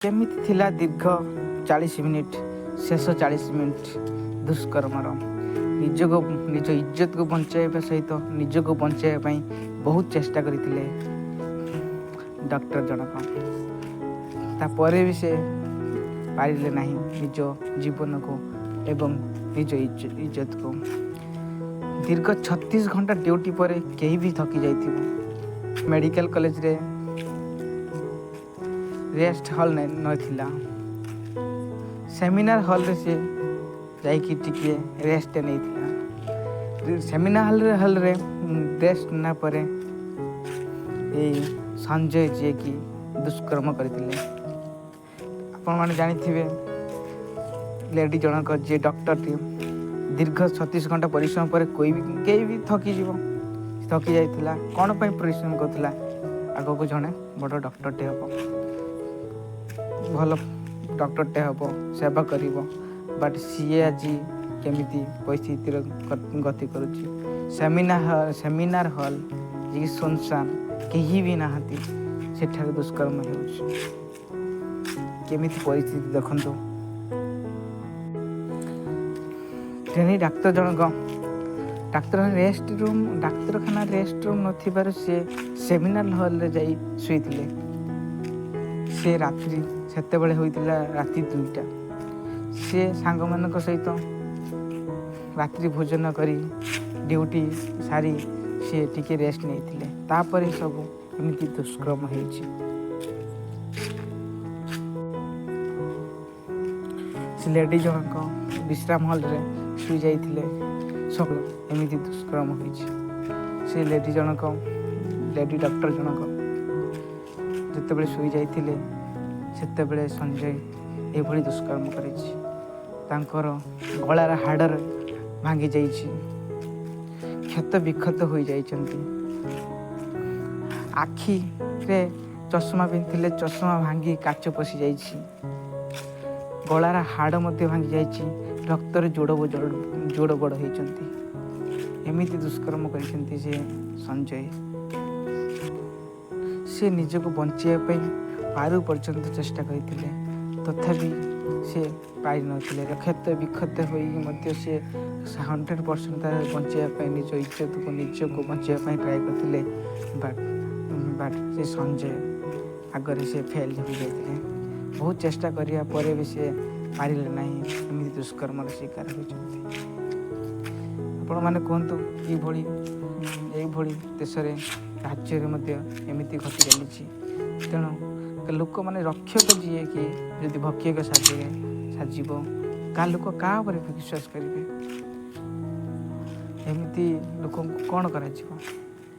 केमिति थिला दीर्घ 40 मिनिट शेष 40 मिनिट दुष्कर्मर निज इज्जत को बचाइबा सहित निज को बचाइबा बहुत चेष्टा करते डॉक्टर जनक तापर भी से पारिले नहीं निज जीवन को एवं निज इज्जत को। दीर्घ 36 घंटा ड्यूटी पर कहीं भी थकी जाइथिबो। मेडिकल कॉलेज रे रेस्ट हॉल नथिला सेमिनार हॉल रे से जाइकी टिके रेस्ट नहीं थिला। सेमिनार हॉल रे रेस्ट ना परे संजय जी की दुष्कर्म करथिले। आपण माने जानिथिबे लेडी जनक जे डॉक्टर टी दीर्घ 36 घंटा परिश्रम पर कोई भी थकी जाइथिला कौन पर परिश्रम करथिला आगो को जने बड़ डॉक्टर टे हबो भल डॉक्टर टे हबो सेवा करिवो बट सीए आज केमिति परिस्थिति गति करुची। सेमिनार हॉल जी सुनसान कहीं भी नहाती सेठारे दुष्कर्म होउची। केमिति परिस्थिति देखंतु ट्रेनी डाक्तर जनक डाक्तरखाना रेस्ट रूम नथिबार से सेमिनार हॉल रे जाई सुईथिले। से रात्रि सेते बेले होइतिला राति 2टा से सांग मानक सहित रात्रि भोजन करी ड्यूटी सारी से टिके रेस्ट नहीं तापर सब एमती दुष्कर्म होइछि। से लेडी जनक विश्राम हॉल रे शुई जाइथिले सब एमती दुष्कर्म होइछि। से लेडी जनक लेडी डॉक्टर जनक जिते शुई जाइथिले सेते बेले संजय एभली दुष्कर्म करिछि। तांकर गଳାର हाड़ भांगी जाइछि क्षत विक्षत हो जाइछन्ति। आखि रे चश्मा पिंधिले चश्मा भांगी काच पशि जाइछि। गଳାର हाड़ मध्य भांगी जाइछि रक्तर जोड़ बड़ होइछन्ति। एमिति दुष्कर्म करिछन्ति जे संजय से निजको बंचाइबा पारु पर्यंत चेष्टा करते तथापि से पारि नथिले। क्षत विक्षत हो से 100% बचाइबा निज इज्जत को निज को बचाइबा ट्राए करते बट से संजय आगे से फेल हो जाते। बहुत चेष्टा करिया परे भी से पारिले नहीं एमती दुष्कर्म शिकार होइछन्ति। आपण माने कहतु ये देश रे राज्य एमती घटी चली तेणु लोक माने रक्षक जीए कि यदि भक्षक साजिब का लोक क्या विश्वास करेंगे एमती लोक कौन कर।